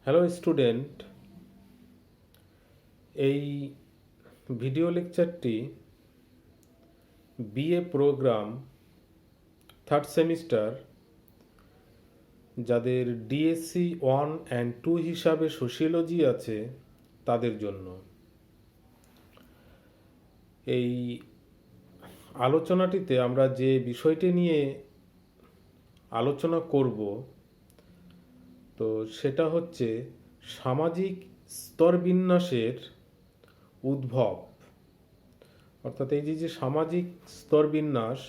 Hello student, এই video লেকচারটি BA programme third semester যাদের ডিএসসি 1 অ্যান্ড 2 হিসাবে সোশিওলজি আছে তাদের জন্য। এই আলোচনাটিতে আমরা যে বিষয়টি নিয়ে আলোচনা করব তো সেটা হচ্ছে সামাজিক স্তরবিন্যাসের উদ্ভব। অর্থাৎ এই যে সামাজিক স্তরবিন্যাস,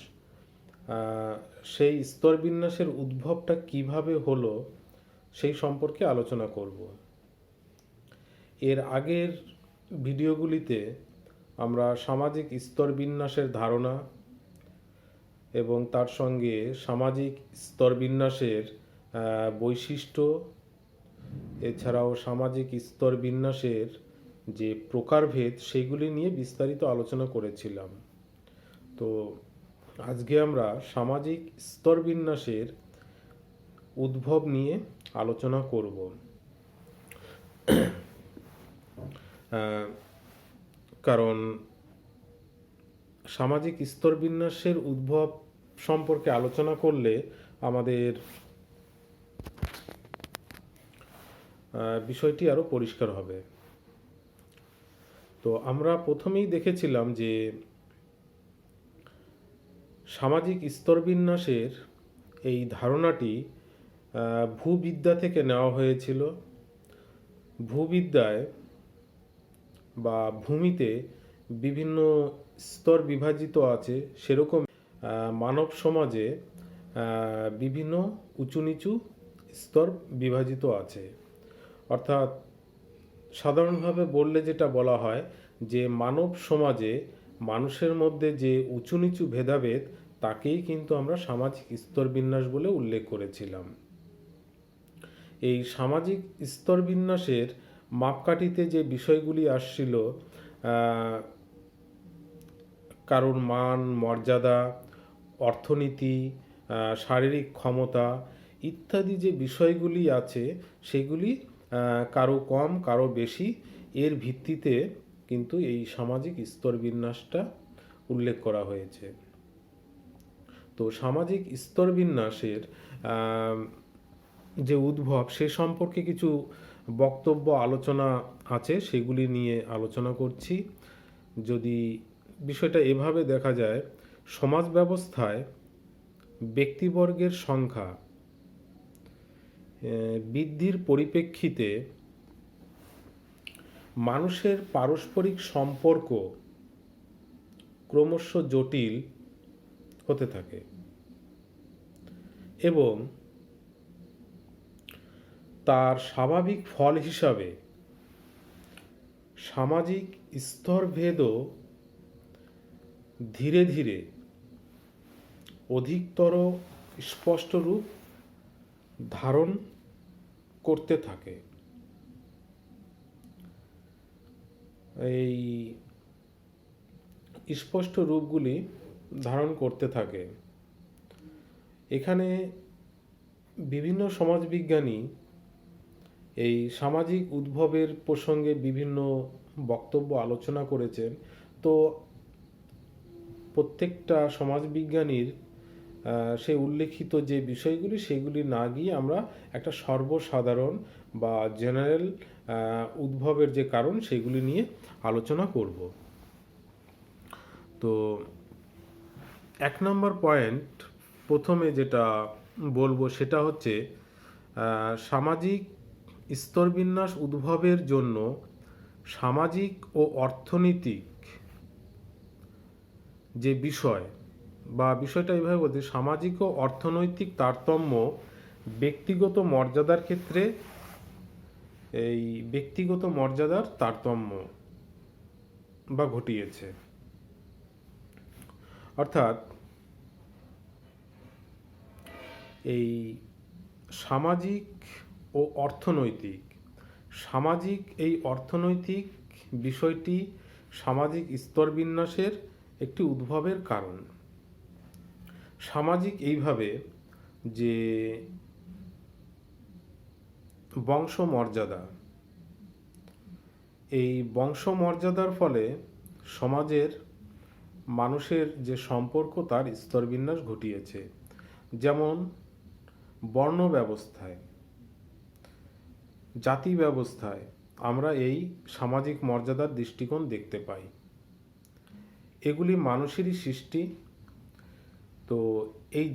সেই স্তরবিন্যাসের উদ্ভবটা কিভাবে হলো সেই সম্পর্কে আলোচনা করব। এর আগের ভিডিওগুলিতে আমরা সামাজিক স্তরবিন্যাসের ধারণা এবং তার সঙ্গে সামাজিক স্তরবিন্যাসের বৈশিষ্ট্য, এছাড়াও সামাজিক স্তরবিন্যাসের যে প্রকারভেদ সেগুলি নিয়ে বিস্তারিত আলোচনা করেছিলাম। তো আজকে আমরা সামাজিক স্তরবিন্যাসের উদ্ভব নিয়ে আলোচনা করব। কারণ সামাজিক স্তরবিন্যাসের উদ্ভব সম্পর্কে আলোচনা করলে আমাদের বিষয়টি আরও পরিষ্কার হবে। তো আমরা প্রথমেই দেখেছিলাম যে সামাজিক স্তরবিন্যাসের এই ধারণাটি ভূবিদ্যা থেকে নেওয়া হয়েছিল। ভূবিদ্যায় বা ভূমিতে বিভিন্ন স্তর বিভাজিত আছে, সেরকম মানব সমাজে বিভিন্ন উঁচু নিচু স্তর বিভাজিত আছে। অর্থাৎ সাধারণভাবে বললে যেটা বলা হয় যে মানব সমাজে মানুষের মধ্যে যে উঁচু নিচু ভেদাভেদ তাকেই কিন্তু আমরা সামাজিক স্তরবিন্যাস বলে উল্লেখ করেছিলাম। এই সামাজিক স্তরবিন্যাসের মাপকাঠিতে যে বিষয়গুলি আসছিল, কারোর মান মর্যাদা, অর্থনীতি, শারীরিক ক্ষমতা ইত্যাদি যে বিষয়গুলি আছে সেগুলি কারো কম কারো বেশি, এর ভিত্তিতে কিন্তু এই সামাজিক স্তরবিন্যাসটা উল্লেখ করা হয়েছে। তো সামাজিক স্তরবিন্যাসের যে উদ্ভব সে সম্পর্কে কিছু বক্তব্য আলোচনা আছে, সেগুলি নিয়ে আলোচনা করছি। যদি বিষয়টা এভাবে দেখা যায়, সমাজ ব্যবস্থায় ব্যক্তিবর্গের সংখ্যা বৃদ্ধির পরিপ্রেক্ষিতে মানুষের পারস্পরিক সম্পর্ক ক্রমশ জটিল হতে থাকে এবং তার স্বাভাবিক ফল হিসাবে সামাজিক স্তরভেদও ধীরে ধীরে অধিকতর স্পষ্ট রূপ ধারণ করতে থাকে। এই স্পষ্ট রূপগুলি ধারণ করতে থাকে। এখানে বিভিন্ন সমাজবিজ্ঞানী এই সামাজিক উদ্ভবের প্রসঙ্গে বিভিন্ন বক্তব্য আলোচনা করেছেন। তো প্রত্যেকটা সমাজবিজ্ঞানীর সে উল্লেখিত যে বিষয়গুলি সেগুলি না গিয়ে আমরা একটা সর্বসাধারণ বা জেনারেল উদ্ভবের যে কারণ সেগুলি নিয়ে আলোচনা করব। তো 1 নম্বর পয়েন্ট প্রথমে যেটা বলবো সেটা হচ্ছে সামাজিক স্তরবিন্যাস উদ্ভবের জন্য সামাজিক ও অর্থনৈতিক যে বিষয় বা বিষয়টা এইভাবে বলতে, সামাজিক ও অর্থনৈতিক তারতম্য ব্যক্তিগত মর্যাদার ক্ষেত্রে এই ব্যক্তিগত মর্যাদার তারতম্য বা ঘটিয়েছে। অর্থাৎ এই সামাজিক ও অর্থনৈতিক, সামাজিক এই অর্থনৈতিক বিষয়টি সামাজিক স্তরবিন্যাসের একটি উদ্ভবের কারণ। সামাজিক এইভাবে যে বংশমর্যাদা। এই বংশমর্যাদার ফলে সমাজের মানুষের যে সম্পর্ক তার স্তরবিন্যাস ঘটিয়েছে। যেমন বর্ণ ব্যবস্থায়, জাতি ব্যবস্থায় আমরা এই সামাজিক মর্যাদার দৃষ্টিকোণ দেখতে পাই। এগুলি মানুষেরই সৃষ্টি। তো এই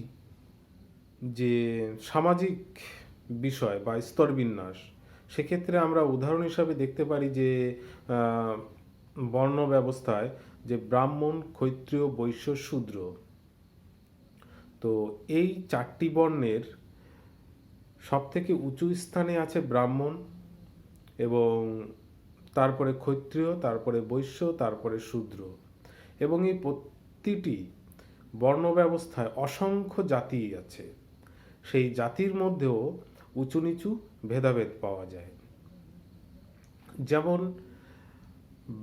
যে সামাজিক বিষয় বা স্তরবিন্যাস, সেক্ষেত্রে আমরা উদাহরণ হিসাবে দেখতে পারি যে বর্ণ ব্যবস্থায় যে ব্রাহ্মণ, ক্ষত্রিয়, বৈশ্য, শূদ্র, তো এই চারটি বর্ণের সবথেকে উঁচু স্থানে আছে ব্রাহ্মণ, এবং তারপরে ক্ষত্রিয়, তারপরে বৈশ্য, তারপরে শূদ্র। এবং এই প্রতিটি বর্ণ ব্যবস্থায় অসংখ্য জাতি আছে। সেই জাতির মধ্যেও উঁচু নিচু ভেদাভেদ পাওয়া যায়। যেমন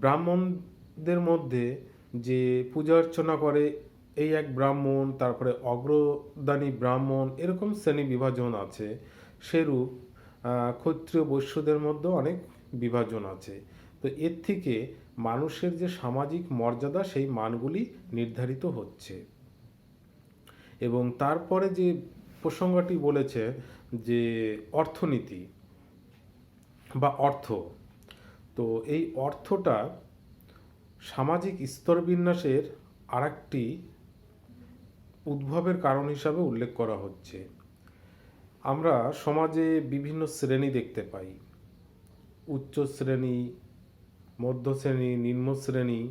ব্রাহ্মণদের মধ্যে যে পূজা অর্চনা করে এই এক ব্রাহ্মণ, তারপরে অগ্রদানী ব্রাহ্মণ, এরকম শ্রেণী বিভাজন আছে। সেরূপ ক্ষত্রিয় বৈশ্যদের মধ্যেও অনেক বিভাজন আছে। তো এর থেকে মানুষের যে সামাজিক মর্যাদা, সেই মানগুলি নির্ধারিত হচ্ছে। এবং তারপরে যে প্রসঙ্গটি বলেছে যে অর্থনীতি বা অর্থ, তো এই অর্থটা সামাজিক স্তরবিন্যাসের আরেকটি উদ্ভবের কারণ হিসাবে উল্লেখ করা হচ্ছে। আমরা সমাজে বিভিন্ন শ্রেণী দেখতে পাই, উচ্চ শ্রেণী, মধ্য শ্রেণী, নিম্ন শ্রেণী।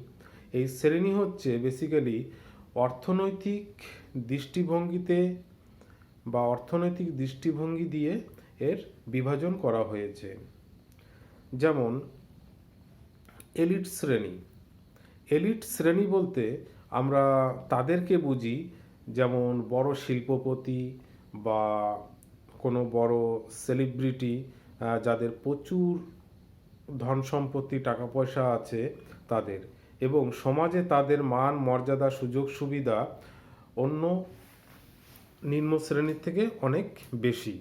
এই শ্রেণী হচ্ছে বেসিক্যালি অর্থনৈতিক দৃষ্টিভঙ্গিতে বা অর্থনৈতিক দৃষ্টিভঙ্গি দিয়ে এর বিভাজন করা হয়েছে। যেমন এলিট শ্রেণী। এলিট শ্রেণী বলতে আমরা তাদেরকে বুঝি যেমন বড় শিল্পপতি বা কোনো বড় সেলিব্রিটি, যাদের প্রচুর ধন সম্পত্তি, টাকা পয়সা আছে তাদের, এবং সমাজে তাদের মান, মর্যাদা, সুযোগ সুবিধা অন্য নিম্ন শ্রেণীর থেকে অনেক বেশি।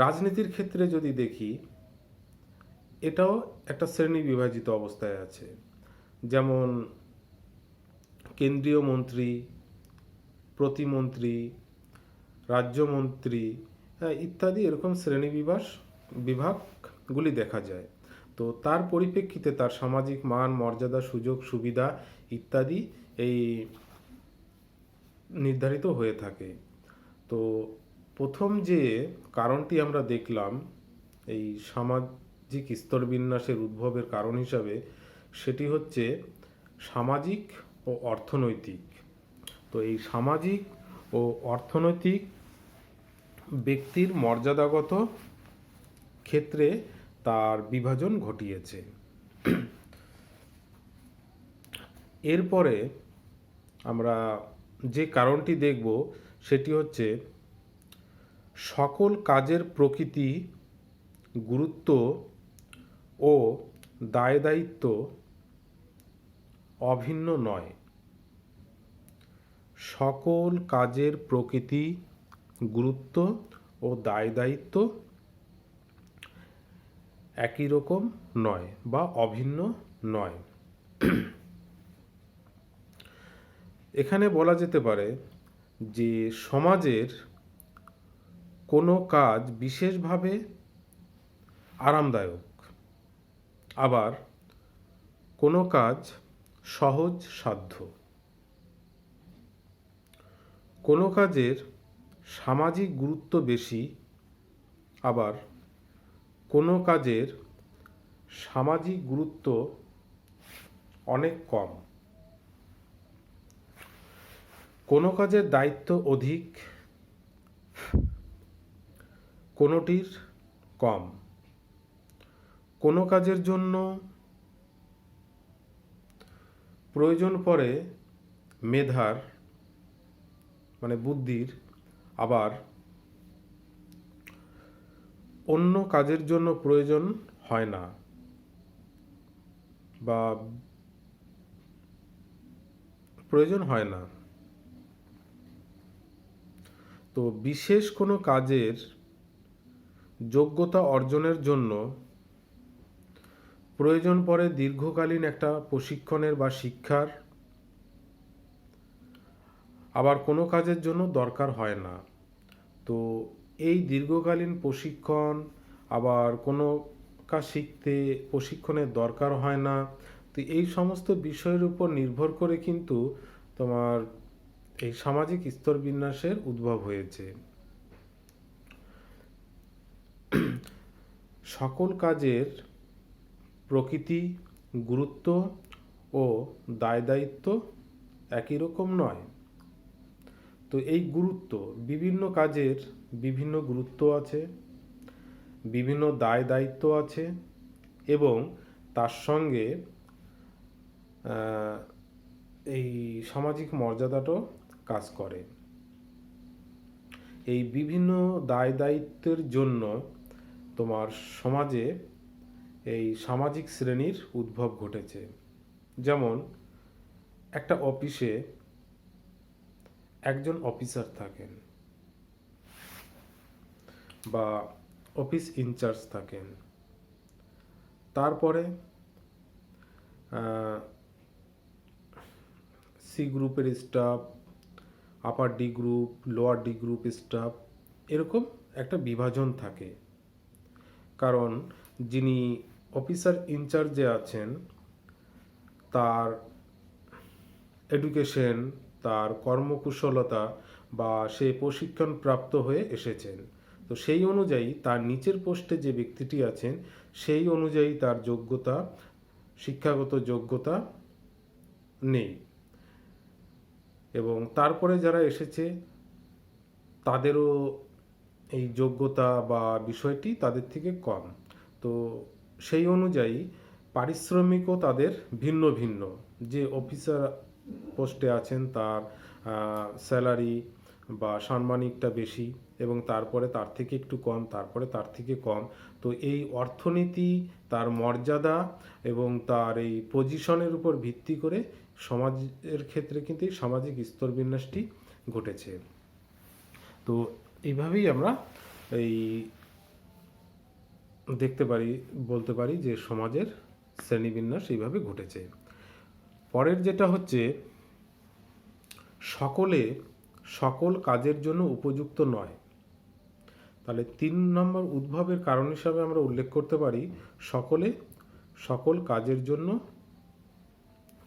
রাজনীতির ক্ষেত্রে যদি দেখি, এটাও একটা শ্রেণী বিভাজিত অবস্থায় আছে। যেমন কেন্দ্রীয় মন্ত্রী, প্রতিমন্ত্রী, রাজ্যমন্ত্রী ইত্যাদি এরকম শ্রেণী বিভাগগুলি দেখা যায়। তো তার পরিপ্রেক্ষিতে তার সামাজিক মান, মর্যাদা, সুযোগ সুবিধা ইত্যাদি এই নির্ধারিত হয়ে থাকে। তো প্রথম যে কারণটি আমরা দেখলাম এই সামাজিক স্তরবিন্যাসের উদ্ভবের কারণ হিসাবে, সেটি হচ্ছে সামাজিক ও অর্থনৈতিক। তো এই সামাজিক ও অর্থনৈতিক ব্যক্তির মর্যাদাগত ক্ষেত্রে তার বিভাজন ঘটিয়েছে। এরপরে আমরা যে কারণটি দেখব সেটি হচ্ছে সকল কাজের প্রকৃতি, গুরুত্ব ও দায় দায়িত্ব অভিন্ন নয়। সকল কাজের প্রকৃতি, গুরুত্ব ও দায় দায়িত্ব একই রকম নয় বা অভিন্ন নয়। এখানে বলা যেতে পারে যে সমাজের কোনো কাজ বিশেষভাবে আরামদায়ক, আবার কোনো কাজ সহজ সাধ্য। কোনো কাজের সামাজিক গুরুত্ব বেশি, আবার কোনো কাজের সামাজিক গুরুত্ব অনেক কম। কোনো কাজের দায়িত্ব অধিক, কোনোটির কম। কোনো কাজের জন্য প্রয়োজন পড়ে মেধার, মানে বুদ্ধির, আবার অন্য কাজের জন্য প্রয়োজন হয় না বা প্রয়োজন হয় না। তো বিশেষ কোনো কাজের যোগ্যতা অর্জনের জন্য প্রয়োজন পড়ে দীর্ঘকালীন একটা প্রশিক্ষণের বা শিক্ষার, আবার কোনো কাজের জন্য দরকার হয় না। তো এই দীর্ঘকালীন প্রশিক্ষণ, আবার কোনো কাজ শিখতে প্রশিক্ষণের দরকার হয় না, তো এই সমস্ত বিষয়ের উপর নির্ভর করে কিন্তু তোমার এই সামাজিক স্তরবিন্যাসের উদ্ভব হয়েছে। সকল কাজের প্রকৃতি, গুরুত্ব ও দায় দায়িত্ব একই রকম নয়। তো এই গুরুত্ব, বিভিন্ন কাজের বিভিন্ন গুরুত্ব আছে, বিভিন্ন দায় দায়িত্ব আছে, এবং তার সঙ্গে এই সামাজিক মর্যাদাটাও কাজ করে। এই বিভিন্ন দায় দায়িত্বের জন্য তোমার সমাজে এই সামাজিক শ্রেণীর উদ্ভব ঘটেছে। যেমন একটা অফিসে একজন অফিসার থাকেন বা অফিস ইনচার্জ থাকেন, তারপরে সি গ্রুপের staff, upper D group, lower D group staff, এরকম একটা বিভাজন থাকে। কারণ যিনি অফিসার ইনচার্জে আছেন তার এডুকেশন, তার কর্মকুশলতা বা সে প্রশিক্ষণ প্রাপ্ত হয়ে এসেছেন, তো সেই অনুযায়ী তার নিচের পোস্টে যে ব্যক্তিটি আছেন সেই অনুযায়ী তার যোগ্যতা, শিক্ষাগত যোগ্যতা নেই, এবং তারপরে যারা এসেছে তাদেরও এই যোগ্যতা বা বিষয়টি তাদের থেকে কম। তো সেই অনুযায়ী পারিশ্রমিকও তাদের ভিন্ন ভিন্ন। যে অফিসার পোস্টে আছেন তার স্যালারি বা সাম্মানিকটা বেশি, এবং তারপরে তার থেকে একটু কম, তারপরে তার থেকে কম। তো এই অর্থনীতি, তার মর্যাদা এবং তার এই পজিশনের উপর ভিত্তি করে সমাজের ক্ষেত্রে কিন্তু এই সামাজিক স্তরবিন্যাসটি ঘটেছে। তো এইভাবেই আমরা এই দেখতে পারি, বলতে পারি যে সমাজের শ্রেণীবিন্যাস এইভাবে ঘটেছে। পরের যেটা হচ্ছে, সকলে সকল কাজের জন্য উপযুক্ত নয়। তাহলে 3 নম্বর উদ্ভবের কারণ হিসাবে আমরা উল্লেখ করতে পারি সকলে সকল কাজের জন্য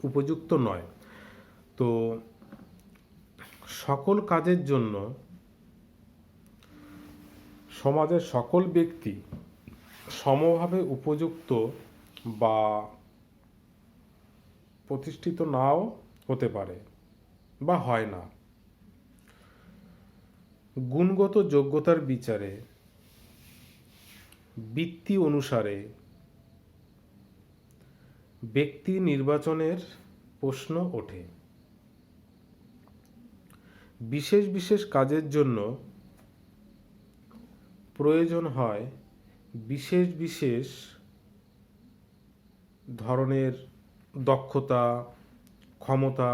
উপযুক্ত নয়। তো সকল কাজের জন্য সমাজের সকল ব্যক্তি সমভাবে উপযুক্ত বা প্রতিষ্ঠিত নাও হতে পারে বা হয় না। গুণগত যোগ্যতার বিচারে, বৃত্তি অনুসারে ব্যক্তি নির্বাচনের প্রশ্ন ওঠে। বিশেষ বিশেষ কাজের জন্য প্রয়োজন হয় বিশেষ বিশেষ ধরনের দক্ষতা, ক্ষমতা,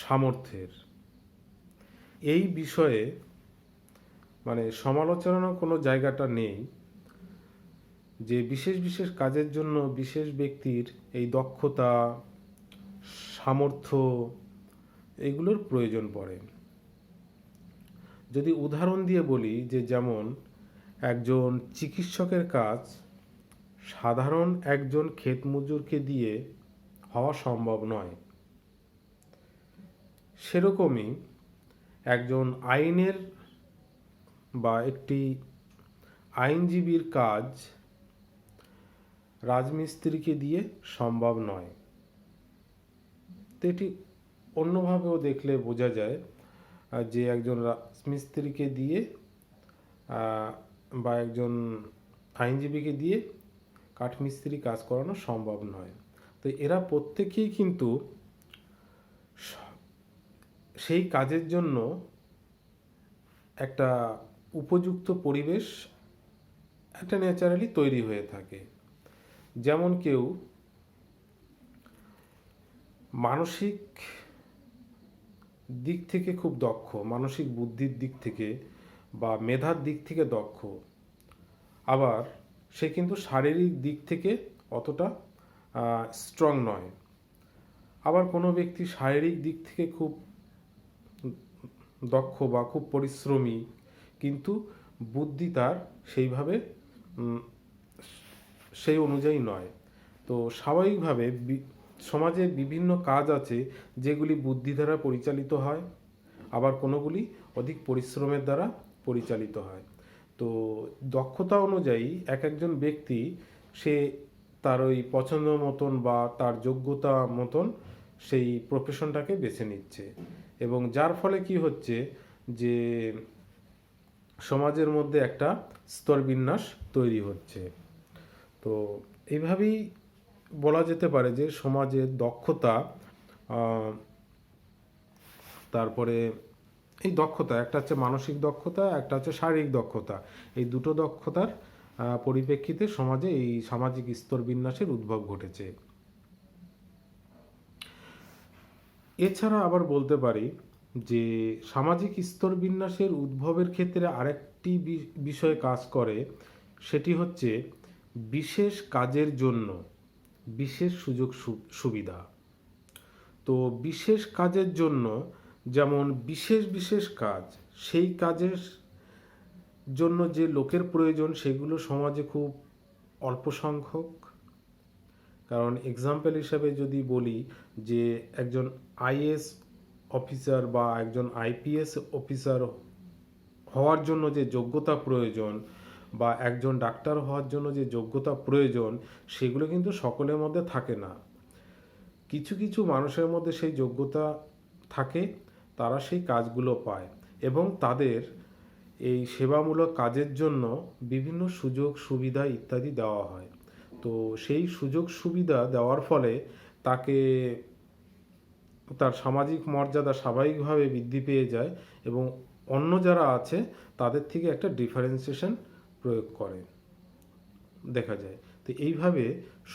সামর্থ্যের। এই বিষয়ে মানে সমালোচনার কোনো জায়গাটা নেই, যে বিশেষ বিশেষ কাজের জন্য বিশেষ ব্যক্তির এই দক্ষতা, সামর্থ্য এগুলোর প্রয়োজন পড়ে। যদি উদাহরণ দিয়ে বলি, যে যেমন একজন চিকিৎসকের কাজ সাধারণ একজন ক্ষেত মজুরকে দিয়ে হওয়া সম্ভব নয়, সেরকমই একজন আইনের বা একটি আইনজীবীর কাজ রাজমিস্ত্রিকে দিয়ে সম্ভব নয়। তো এটি অন্যভাবেও দেখলে বোঝা যায় যে একজন রাজমিস্ত্রিকে দিয়ে বা একজন আইনজীবীকে দিয়ে কাঠমিস্ত্রি কাজ করানো সম্ভব নয়। তো এরা প্রত্যেকেই কিন্তু সেই কাজের জন্য একটা উপযুক্ত পরিবেশ একটা ন্যাচারালি তৈরি হয়ে থাকে। যেমন কেউ মানসিক দিক থেকে খুব দক্ষ, মানসিক বুদ্ধির দিক থেকে বা মেধার দিক থেকে দক্ষ, আবার সে কিন্তু শারীরিক দিক থেকে অতটা স্ট্রং নয়। আবার কোনো ব্যক্তি শারীরিক দিক থেকে খুব দক্ষ বা খুব পরিশ্রমী, কিন্তু বুদ্ধি তার সেইভাবে সেই অনুযায়ী নয়। তো স্বাভাবিকভাবে সমাজে বিভিন্ন কাজ আছে যেগুলি বুদ্ধি দ্বারা পরিচালিত হয়, আবার কোনোগুলি অধিক পরিশ্রমের দ্বারা পরিচালিত হয়। তো দক্ষতা অনুযায়ী এক একজন ব্যক্তি সে তার ওই পছন্দ মতন বা তার যোগ্যতা মতন সেই প্রফেশনটাকে বেছে নিচ্ছে, এবং যার ফলে কি হচ্ছে যে সমাজের মধ্যে একটা স্তরবিন্যাস তৈরি হচ্ছে। তো এইভাবেই বলা যেতে পারে যে সমাজের দক্ষতা, তারপরে এই দক্ষতা একটা হচ্ছে মানসিক দক্ষতা, একটা হচ্ছে শারীরিক দক্ষতা, এই দুটো দক্ষতার পরিপ্রেক্ষিতে সমাজে এই সামাজিক স্তরবিন্যাসের উদ্ভব ঘটেছে। এছাড়া আবার বলতে পারি যে সামাজিক স্তরবিন্যাসের উদ্ভবের ক্ষেত্রে আরেকটি বিষয় কাজ করে, সেটি হচ্ছে বিশেষ কাজের জন্য বিশেষ সুযোগ সুবিধা। তো বিশেষ কাজের জন্য যেমন বিশেষ বিশেষ কাজ, সেই কাজের জন্য যে লোকের প্রয়োজন সেগুলো সমাজে খুব অল্প সংখ্যক। কারণ এক্সাম্পল হিসাবে যদি বলি যে একজন আইএএস অফিসার বা একজন আইপিএস অফিসার হওয়ার জন্য যে যোগ্যতা প্রয়োজন, বা একজন ডাক্তার হওয়ার জন্য যে যোগ্যতা প্রয়োজন, সেগুলো কিন্তু সকলের মধ্যে থাকে না। কিছু কিছু মানুষের মধ্যে সেই যোগ্যতা থাকে, তারা সেই কাজগুলো পায় এবং তাদের এই সেবামূলক কাজের জন্য বিভিন্ন সুযোগ সুবিধা ইত্যাদি দেওয়া হয়। তো সেই সুযোগ সুবিধা দেওয়ার ফলে তাকে তার সামাজিক মর্যাদা স্বাভাবিকভাবে বৃদ্ধি পেয়ে যায় এবং অন্য যারা আছে তাদের থেকে একটা ডিফারেন্সিয়েশন প্রয়োগ করে দেখা যায়। তো এইভাবে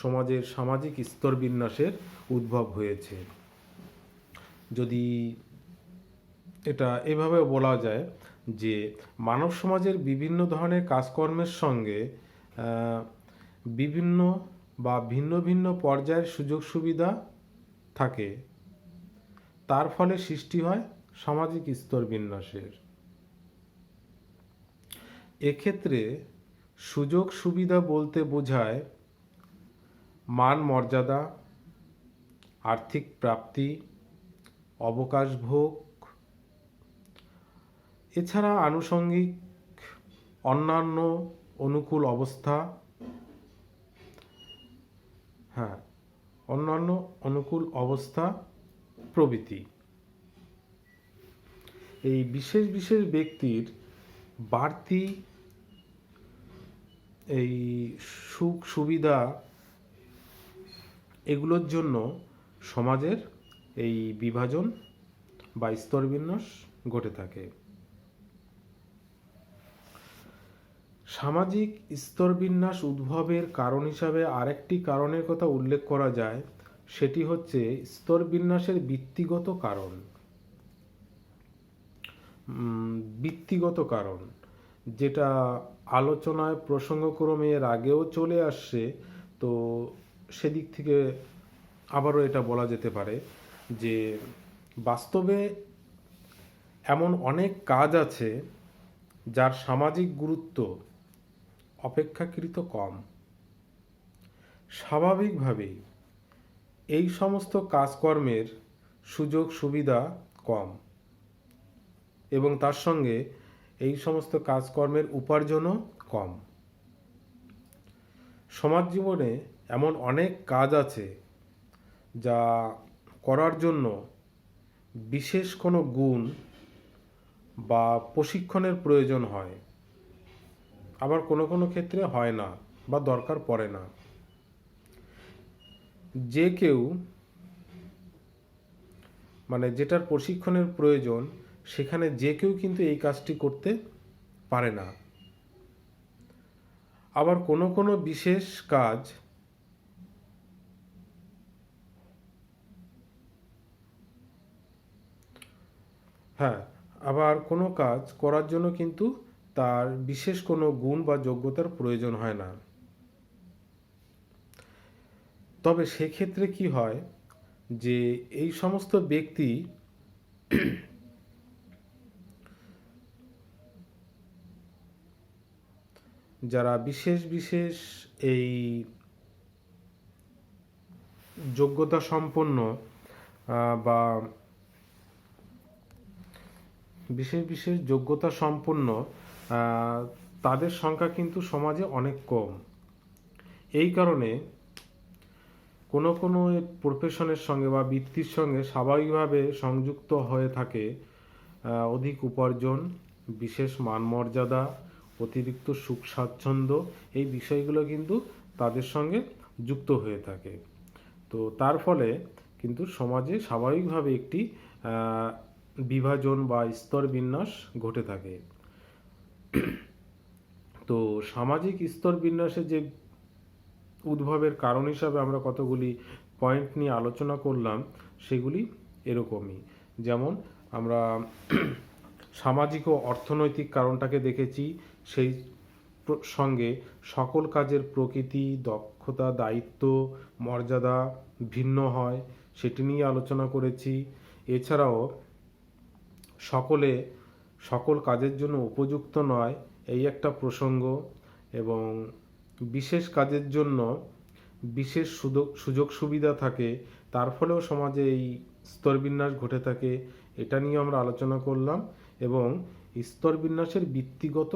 সমাজের সামাজিক স্তরবিন্যাসের উদ্ভব হয়েছে। যদি এটা এভাবে বলা যায় যে মানব সমাজের বিভিন্ন ধরনের কাজকর্মের সঙ্গে বিভিন্ন বা ভিন্ন ভিন্ন পর্যায়ের সুযোগ সুবিধা থাকে, তার ফলে সৃষ্টি হয় সামাজিক স্তরবিন্যাসের। এক্ষেত্রে সুযোগ সুবিধা বলতে বোঝায় মান মর্যাদা, আর্থিক প্রাপ্তি, অবকাশ ভোগ, এছাড়া আনুষঙ্গিক অন্যান্য অনুকূল অবস্থা, অন্যান্য অনুকূল অবস্থা প্রভৃতি। এই বিশেষ বিশেষ ব্যক্তির বাড়তি এই সুখ সুবিধা এগুলোর জন্য সমাজের এই বিভাজন বা স্তরবিন্যাস ঘটে থাকে। সামাজিক স্তরবিন্যাস উদ্ভবের কারণ হিসাবে আরেকটি কারণের কথা উল্লেখ করা যায়, সেটি হচ্ছে স্তরবিন্যাসের বৃত্তিগত কারণ। বৃত্তিগত কারণ যেটা আলোচনায় প্রসঙ্গক্রমে এর আগেও চলে আসছে, তো সেদিক থেকে আবারও এটা বলা যেতে পারে যে বাস্তবে এমন অনেক কাজ আছে যার সামাজিক গুরুত্ব অপেক্ষাকৃত কম। স্বাভাবিকভাবেই এই সমস্ত কাজকর্মের সুযোগ সুবিধা কম এবং তার সঙ্গে এই সমস্ত কাজকর্মের উপার্জনও কম। সমাজ জীবনে এমন অনেক কাজ আছে যা করার জন্য বিশেষ কোনো গুণ বা প্রশিক্ষণের প্রয়োজন হয়, আবার কোনো কোনো ক্ষেত্রে হয় না বা দরকার পড়ে না। যে কেউ যেটার প্রশিক্ষণের প্রয়োজন, সেখানে যে কেউ কিন্তু এই কাজটি করতে পারে না। আবার কোনো কোনো বিশেষ কাজ আবার কোনো কাজ করার জন্য কিন্তু তার বিশেষ কোনো গুণ বা যোগ্যতার প্রয়োজন হয় না। তবে সেক্ষেত্রে কি হয় যে এই সমস্ত ব্যক্তি যারা বিশেষ বিশেষ এই যোগ্যতা সম্পন্ন বা বিশেষ বিশেষ যোগ্যতা সম্পন্ন তাদের সংখ্যা কিন্তু সমাজে অনেক কম। এই কারণে কোনো কোনো প্রফেশনের সঙ্গে বা বৃত্তির সঙ্গে স্বাভাবিকভাবে সংযুক্ত হয়ে থাকে অধিক উপার্জন, বিশেষ মান মর্যাদা, অতিরিক্ত সুখ স্বাচ্ছন্দ্য, এই বিষয়গুলো কিন্তু তাদের সঙ্গে যুক্ত হয়ে থাকে। তো তার ফলে কিন্তু সমাজে স্বাভাবিকভাবে একটি বিভাজন বা স্তর বিন্যাস ঘটে থাকে। তো সামাজিক স্তর বিন্যাসে যে উদ্ভবের কারণ হিসাবে আমরা কতগুলি পয়েন্ট নিয়ে আলোচনা করলাম, সেগুলি এরকমই। যেমন আমরা সামাজিক ও অর্থনৈতিক কারণটাকে দেখেছি, সেই সঙ্গে সকল কাজের প্রকৃতি, দক্ষতা, দায়িত্ব, মর্যাদা ভিন্ন হয়, সেটি নিয়ে আলোচনা করেছি। এছাড়াও সকল কাজের জন্য উপযুক্ত নয়, এই একটা প্রসঙ্গ, এবং বিশেষ কাজের জন্য বিশেষ সুযোগ সুবিধা থাকে, তার ফলেও সমাজে এই স্তরবিন্যাস ঘটে থাকে, এটা নিয়ে আমরা আলোচনা করলাম। এবং স্তরবিন্যাসের বৃত্তিগত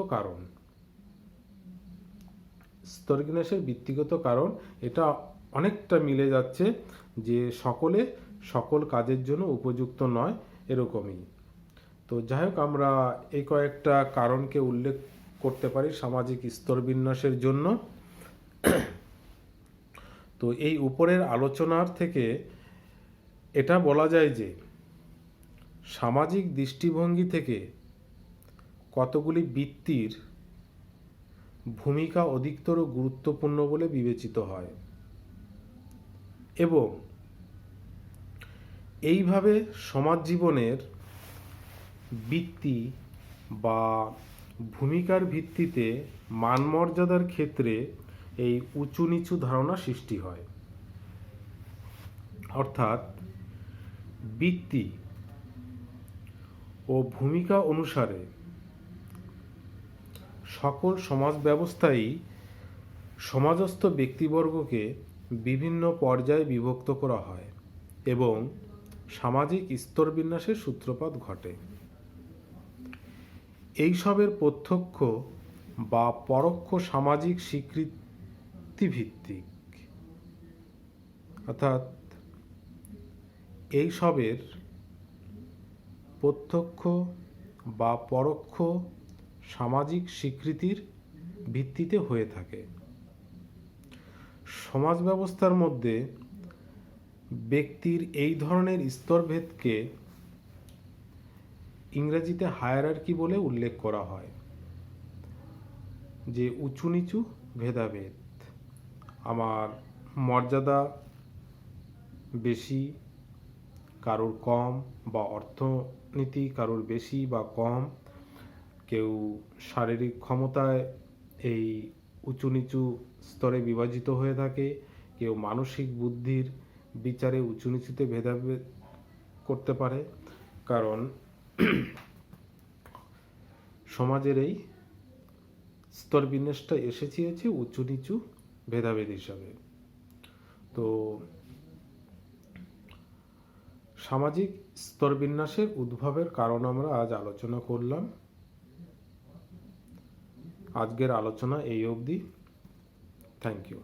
কারণ এটা অনেকটা মিলে যাচ্ছে, যে সকল কাজের জন্য উপযুক্ত নয়, এরকমই। তো যাই হোক, আমরা এই কয়েকটা কারণকে উল্লেখ করতে পারি সামাজিক স্তরবিন্যাসের জন্য। তো এই উপরের আলোচনার থেকে এটা বলা যায় যে সামাজিক দৃষ্টিভঙ্গি থেকে কতগুলি বৃত্তির ভূমিকা অধিকতর গুরুত্বপূর্ণ বলে বিবেচিত হয়, এবং এইভাবে সমাজ জীবনের বৃত্তি বা ভূমিকার ভিত্তিতে মানমর্যাদার ক্ষেত্রে এই উঁচু নিচু ধারণা সৃষ্টি হয়। অর্থাৎ বৃত্তি ও ভূমিকা অনুসারে সকল সমাজ ব্যবস্থাই সমাজস্থ ব্যক্তিবর্গকে বিভিন্ন পর্যায়ে বিভক্ত করা হয় এবং সামাজিক স্তরবিন্যাসের সূত্রপাত ঘটে। এইসবের প্রত্যক্ষ বা পরোক্ষ সামাজিক স্বীকৃতিভিত্তিক, অর্থাৎ এইসবের প্রত্যক্ষ বা পরোক্ষ সামাজিক স্বীকৃতির ভিত্তিতে হয়ে থাকে। সমাজ ব্যবস্থার মধ্যে ব্যক্তির এই ধরনের স্তরভেদকে ইংরেজিতে হায়ারার্কি বলে উল্লেখ করা হয়, যে উঁচু নিচু ভেদাভেদ, আমার মর্যাদা বেশি, কারোর কম, বা অর্থনীতি কারোর বেশি বা কম, কেউ শারীরিক ক্ষমতায় এই উঁচু নিচু স্তরে বিভাজিত হয়ে থাকে, কেউ মানসিক বুদ্ধির বিচারে উঁচু নিচুতে ভেদাভেদ করতে পারে, কারণ সমাজের এই স্তরবিন্যাসটা এসেছে উঁচু নিচু ভেদাভেদ হিসাবে। তো সামাজিক স্তরবিন্যাসের উদ্ভবের কারণ আমরা আজ আলোচনা করলাম। আজকের আলোচনা এই অবধি। Thank you.